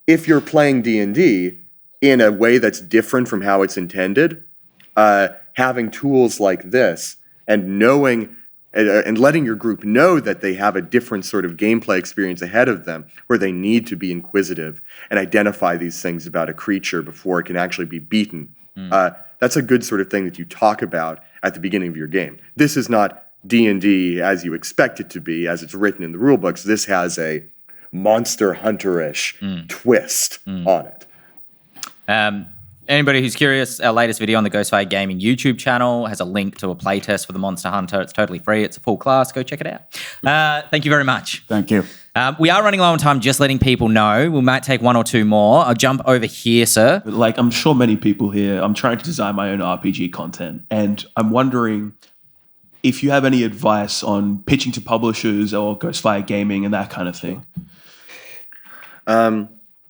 if you're playing D&D in a way that's different from how it's intended, having tools like this and knowing and letting your group know that they have a different sort of gameplay experience ahead of them, where they need to be inquisitive and identify these things about a creature before it can actually be beaten. That's a good sort of thing that you talk about at the beginning of your game. This is not D&D as you expect it to be, as it's written in the rule books. This has a Monster Hunter-ish twist on it. Anybody who's curious, our latest video on the Ghostfire Gaming YouTube channel has a link to a playtest for the Monster Hunter. It's totally free. It's a full class. Go check it out. Thank you very much. Thank you. We are running low on time, just letting people know. We might take one or two more. I'll jump over here, sir. Like, I'm sure many people here, I'm trying to design my own RPG content, and I'm wondering if you have any advice on pitching to publishers or Ghostfire Gaming and that kind of thing.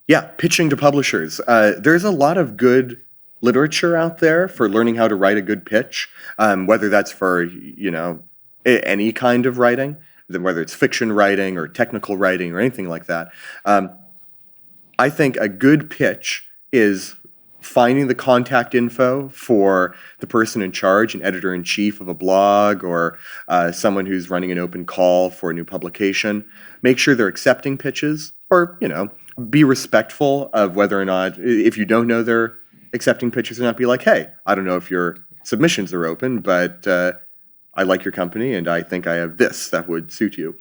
Yeah, pitching to publishers. There's a lot of good literature out there for learning how to write a good pitch, whether that's for, any kind of writing, whether it's fiction writing or technical writing or anything like that. I think a good pitch is finding the contact info for the person in charge, an editor-in-chief of a blog, or someone who's running an open call for a new publication. Make sure they're accepting pitches, or, be respectful of whether or not, if you don't know they're accepting pitches or not, be like, hey, I don't know if your submissions are open, but I like your company and I think I have this that would suit you.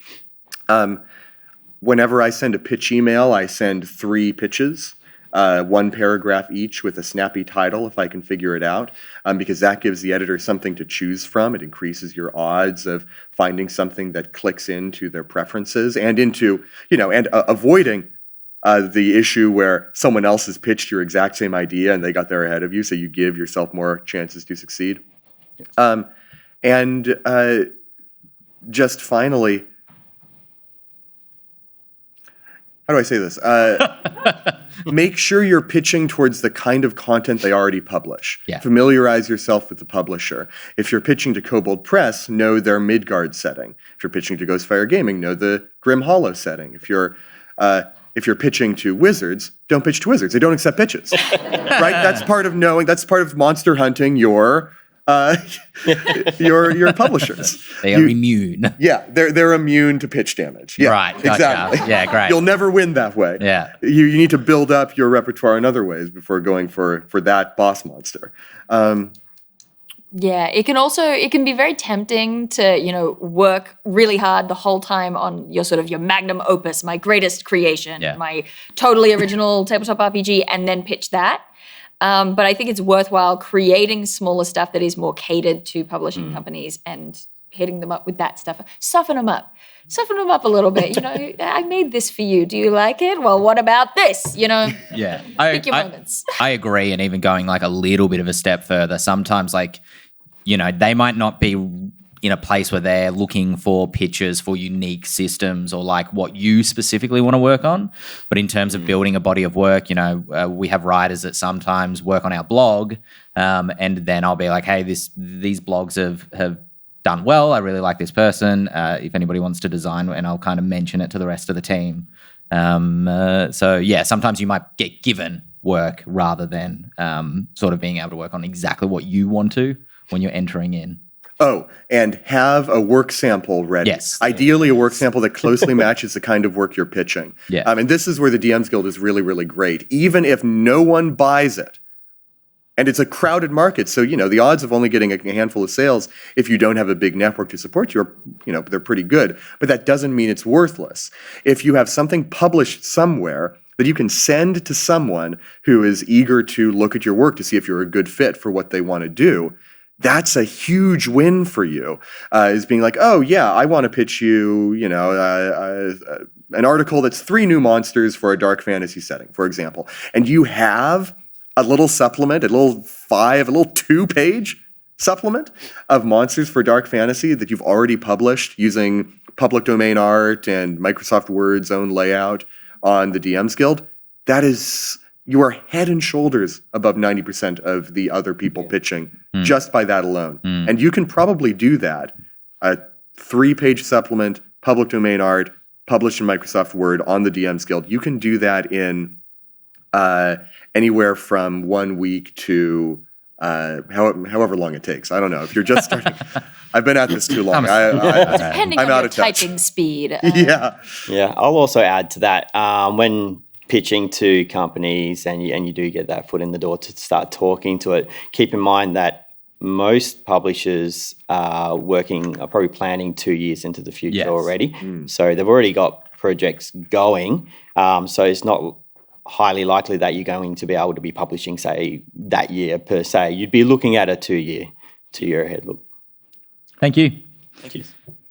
Whenever I send a pitch email, I send 3 pitches, 1 paragraph each with a snappy title if I can figure it out, because that gives the editor something to choose from. It increases your odds of finding something that clicks into their preferences and into, and avoiding the issue where someone else has pitched your exact same idea and they got there ahead of you, so you give yourself more chances to succeed. And just finally, how do I say this? Make sure you're pitching towards the kind of content they already publish. Yeah. Familiarize yourself with the publisher. If you're pitching to Kobold Press, know their Midgard setting. If you're pitching to Ghostfire Gaming, know the Grim Hollow setting. If you're pitching to Wizards, don't pitch to Wizards. They don't accept pitches. Right? That's part of knowing. That's part of monster hunting your publishers. They are immune. Yeah, they're immune to pitch damage. Yeah, Right, gotcha. exactly. Yeah, great. You'll never win that way. Yeah. You need to build up your repertoire in other ways before going for that boss monster. Yeah, it can be very tempting to, work really hard the whole time on your magnum opus, my greatest creation, my totally original tabletop RPG, and then pitch that. But I think it's worthwhile creating smaller stuff that is more catered to publishing companies and hitting them up with that stuff. Soften them up a little bit. I made this for you. Do you like it? Well, what about this? Yeah. Pick your moments. I agree. And even going like a little bit of a step further, sometimes they might not be in a place where they're looking for pitches for unique systems or like what you specifically want to work on. But in terms of building a body of work, we have writers that sometimes work on our blog, and then I'll be like, hey, these blogs have done well. I really like this person. If anybody wants to design, and I'll kind of mention it to the rest of the team. Sometimes you might get given work rather than sort of being able to work on exactly what you want to when you're entering in. Oh, and have a work sample ready. Yes. Ideally, a work sample that closely matches the kind of work you're pitching. Yeah. And this is where the DMs Guild is really, really great. Even if no one buys it, and it's a crowded market, so, the odds of only getting a handful of sales if you don't have a big network to support you are, they're pretty good. But that doesn't mean it's worthless. If you have something published somewhere that you can send to someone who is eager to look at your work to see if you're a good fit for what they want to do, that's a huge win for you, is being like, oh, yeah, I want to pitch you, an article that's 3 new monsters for a dark fantasy setting, for example. And you have a little supplement, a little 2-page supplement of monsters for dark fantasy that you've already published using public domain art and Microsoft Word's own layout on the DMs Guild. That is... You are head and shoulders above 90% of the other people pitching just by that alone. And you can probably do that. A 3-page supplement, public domain art, published in Microsoft Word on the DMs Guild. You can do that in anywhere from 1 week to however long it takes. I don't know. If you're just starting, I've been at this too long. Depending I'm on out your of touch. typing speed. Yeah. I'll also add to that when pitching to companies and you do get that foot in the door to start talking to it, keep in mind that most publishers are probably planning 2 years into the future already. So they've already got projects going. So it's not highly likely that you're going to be able to be publishing, say, that year per se. You'd be looking at a 2-year ahead look. Thank you. Thank you.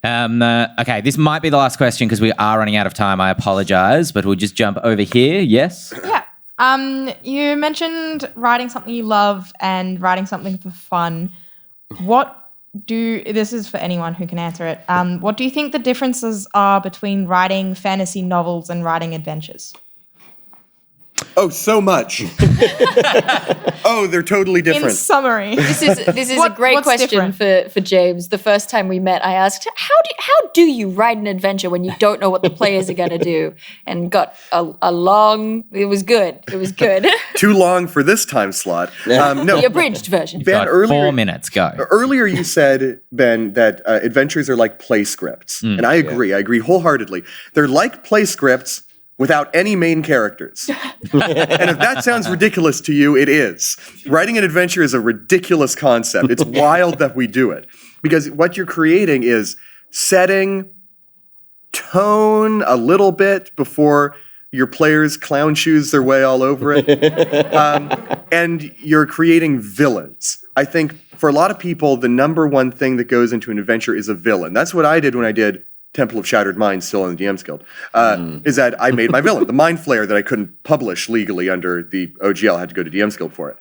Okay, this might be the last question because we are running out of time. I apologize, but we'll just jump over here. Yes? Yeah. You mentioned writing something you love and writing something for fun. This is for anyone who can answer it. What do you think the differences are between writing fantasy novels and writing adventures? Oh, so much. Oh, they're totally different. In summary. This is a great question for James. The first time we met, I asked, how do you write an adventure when you don't know what the players are going to do? And got a long, it was good. It was good. Too long for this time slot. No. The abridged version. Ben, earlier, 4 minutes, go. Earlier you said, Ben, that adventures are like play scripts. And I agree. Yeah. I agree wholeheartedly. They're like play scripts without any main characters. And if that sounds ridiculous to you, it is. Writing an adventure is a ridiculous concept. It's wild that we do it. Because what you're creating is setting, tone a little bit before your players clown shoes their way all over it. And you're creating villains. I think for a lot of people, the number one thing that goes into an adventure is a villain. That's what I did when I did Temple of Shattered Minds still in the DM's Guild, is that I made my villain, the Mind Flayer that I couldn't publish legally under the OGL. I had to go to DM's Guild for it.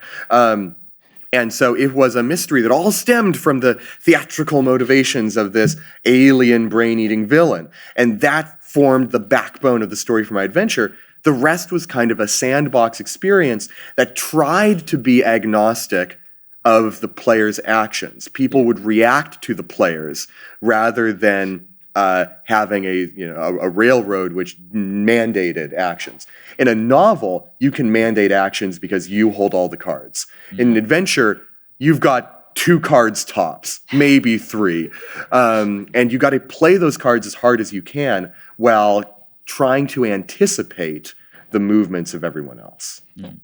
And so it was a mystery that all stemmed from the theatrical motivations of this alien brain-eating villain. And that formed the backbone of the story for my adventure. The rest was kind of a sandbox experience that tried to be agnostic of the player's actions. People would react to the players rather than having a railroad which mandated actions. In a novel, you can mandate actions because you hold all the cards. In an adventure, you've got 2 cards tops, maybe 3. And you got to play those cards as hard as you can while trying to anticipate the movements of everyone else.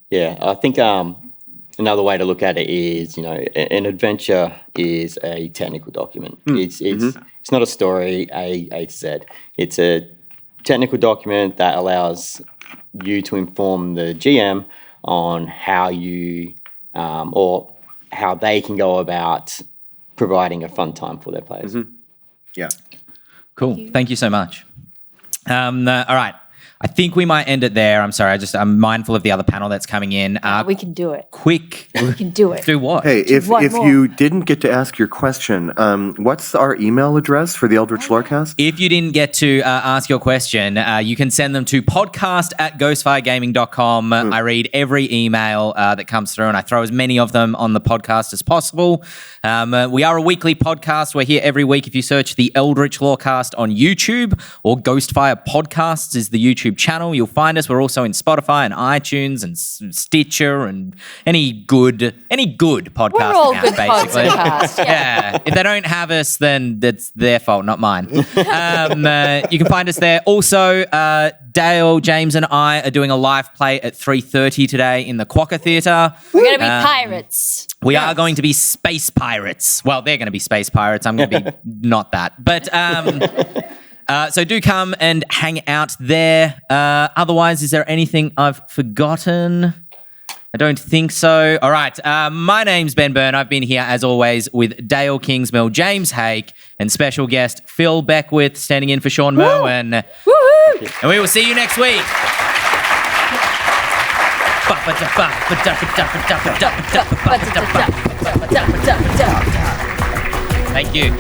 Yeah, I think another way to look at it is, an adventure is a technical document. It's not a story A to Z. It's a technical document that allows you to inform the GM on how you or how they can go about providing a fun time for their players. Yeah. Cool. Thank you so much. All right. I think we might end it there. I'm sorry. I'm mindful of the other panel that's coming in. We can do it. Quick. We can do it. Do what? Hey, if One more. you didn't get to ask your question, what's our email address for the Eldritch Lorecast? If you didn't get to ask your question, you can send them to podcast@ghostfiregaming.com. I read every email that comes through, and I throw as many of them on the podcast as possible. We are a weekly podcast. We're here every week. If you search the Eldritch Lorecast on YouTube, or Ghostfire Podcasts is the YouTube channel, you'll find us. We're also in Spotify and iTunes and Stitcher and any good podcast. We're all good basically. podcasts. Yeah. If they don't have us, then that's their fault, not mine. You can find us there. Also, Dael, James, and I are doing a live play at 3:30 today in the Quokka Theatre. We're going to be pirates. We are going to be space pirates. Well, they're going to be space pirates. I'm going to be not that. But so do come and hang out there. Otherwise, is there anything I've forgotten? I don't think so. All right. My name's Ben Byrne. I've been here, as always, with Dael Kingsmill, James Hake, and special guest Phil Beckwith, standing in for Sean Merwin. Woohoo! And we will see you next week. Thank you.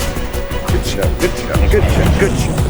Good show.